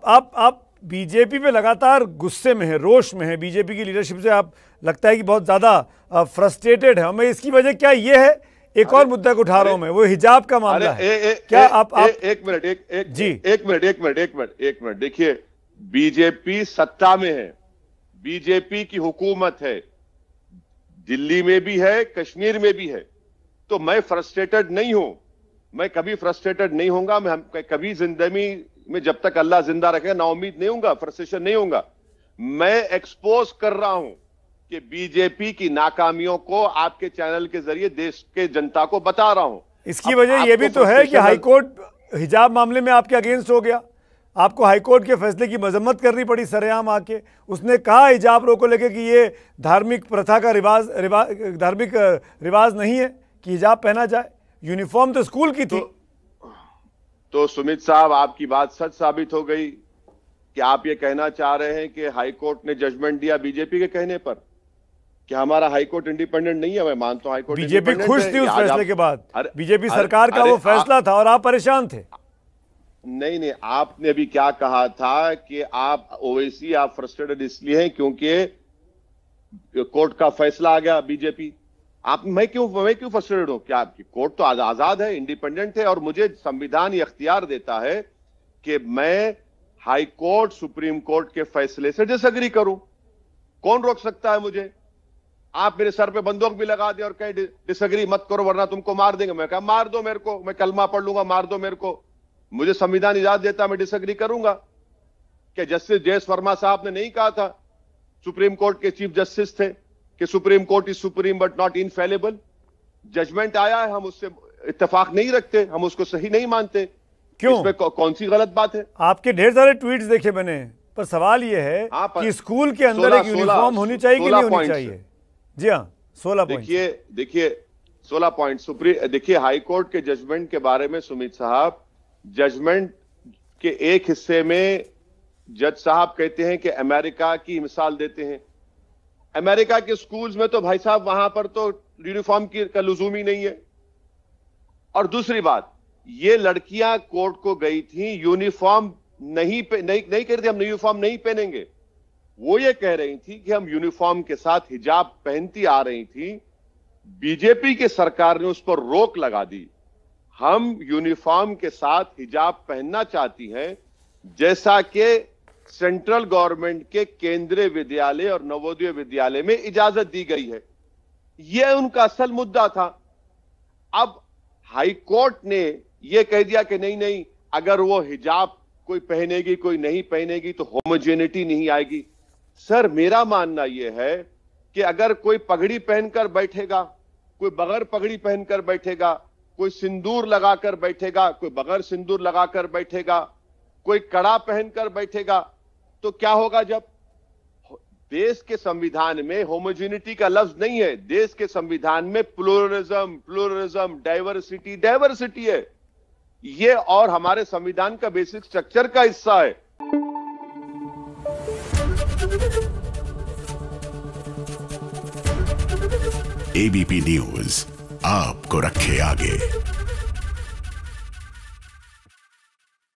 आप बीजेपी पे लगातार गुस्से में है, रोष में है, बीजेपी की लीडरशिप से आप लगता है कि बहुत ज़्यादा फ्रस्ट्रेटेड है। हमें इसकी वजह क्या ये है? एक और मुद्दा को उठा रहा हूं मैं, वो हिजाब का मामला है। क्या आप एक मिनट देखिए, बीजेपी सत्ता में है, बीजेपी की हुकूमत है, दिल्ली में भी है, कश्मीर में भी है, तो मैं फ्रस्ट्रेटेड नहीं हूं, मैं कभी फ्रस्ट्रेटेड नहीं होऊंगा, मैं कभी जिंदगी में जब तक अल्लाह जिंदा रखे ना उम्मीद नहीं होऊंगा, फ्रस्ट्रेशन नहीं होऊंगा। मैं एक्सपोज कर रहा हूं कि बीजेपी की नाकामियों को आपके चैनल के जरिए देश के जनता को बता रहा हूं। इसकी वजह यह भी तो है कि हाईकोर्ट हिजाब मामले में आपके अगेंस्ट हो गया, आपको हाईकोर्ट के फैसले की मजम्मत करनी पड़ी सरेआम आके। उसने कहा हिजाब रो को लेके कि ये धार्मिक प्रथा का धार्मिक रिवाज नहीं है कि हिजाब पहना जाए, यूनिफॉर्म तो स्कूल की थी। तो सुमित साहब, आपकी बात सच साबित हो गई कि आप ये कहना चाह रहे हैं कि हाईकोर्ट ने जजमेंट दिया बीजेपी के कहने पर, कि हमारा हाईकोर्ट इंडिपेंडेंट नहीं है। मैं मानता हूं हाईकोर्ट बीजेपी खुश थी उस फैसले के बाद, बीजेपी सरकार का वो फैसला था और आप परेशान थे। नहीं, आपने अभी क्या कहा था कि आप ओवैसी आप फ्रस्ट्रेटेड इसलिए हैं क्योंकि कोर्ट का फैसला आ गया बीजेपी। मैं क्यों फ्रस्ट्रेटेड हूं? क्या आपकी कोर्ट तो आजाद है, इंडिपेंडेंट है, और मुझे संविधान ये अख्तियार देता है कि मैं हाई कोर्ट, सुप्रीम कोर्ट के फैसले से डिसएग्री करूं। कौन रोक सकता है मुझे? आप मेरे सर पे बंदूक भी लगा दें और कहें डिसएग्री मत करो वरना तुमको मार देंगे, मैं कहा मार दो मेरे को, मैं कलमा पढ़ लूंगा, मार दो मेरे को, मुझे संविधान इजाजत देता, मैं डिसएग्री करूंगा। क्या जस्टिस जयस वर्मा साहब ने नहीं कहा था, सुप्रीम कोर्ट के चीफ जस्टिस थे, कि supreme court is supreme but not infallible? Judgment आया है, हम उससे इत्तेफाक नहीं रखते, हम उसको सही नहीं मानते, क्यों? इसमें कौन सी गलत बात है? आपके ढेर सारे ट्वीट्स देखे मैंने, पर सवाल यह है कि स्कूल के अंदर एक यूनिफॉर्म होनी चाहिए कि नहीं होनी चाहिए? जी हाँ, 16 पॉइंट। देखिए 16 पॉइंट देखिए हाईकोर्ट के जजमेंट के बारे में सुमित साहब, जजमेंट के एक हिस्से में जज साहब कहते हैं कि अमेरिका की मिसाल देते हैं। अमेरिका के स्कूल्स में तो भाई साहब वहां पर तो यूनिफॉर्म का लुजूम ही नहीं है। और दूसरी बात, ये लड़कियां कोर्ट को गई थी, यूनिफॉर्म नहीं कह रही थी हम यूनिफॉर्म नहीं पहनेंगे, वो ये कह रही थी कि हम यूनिफॉर्म के साथ हिजाब पहनती आ रही थी। बीजेपी की सरकार ने उस पर रोक लगा दी। हम यूनिफॉर्म के साथ हिजाब पहनना चाहती हैं, जैसा कि सेंट्रल गवर्नमेंट के केंद्रीय विद्यालय और नवोदय विद्यालय में इजाजत दी गई है। यह उनका असल मुद्दा था। अब हाई कोर्ट ने यह कह दिया कि नहीं, अगर वो हिजाब कोई पहनेगी कोई नहीं पहनेगी तो होमोजेनिटी नहीं आएगी। सर, मेरा मानना यह है कि अगर कोई पगड़ी पहनकर बैठेगा, कोई बगैर पगड़ी पहनकर बैठेगा, कोई सिंदूर लगाकर बैठेगा, कोई बगैर सिंदूर लगाकर बैठेगा, कोई कड़ा पहनकर बैठेगा, तो क्या होगा? जब देश के संविधान में होमोजेनिटी का लफ्ज नहीं है, देश के संविधान में प्लुरलिज्म, डाइवर्सिटी है। ये और हमारे संविधान का बेसिक स्ट्रक्चर का हिस्सा है। एबीपी न्यूज आपको रखे आगे।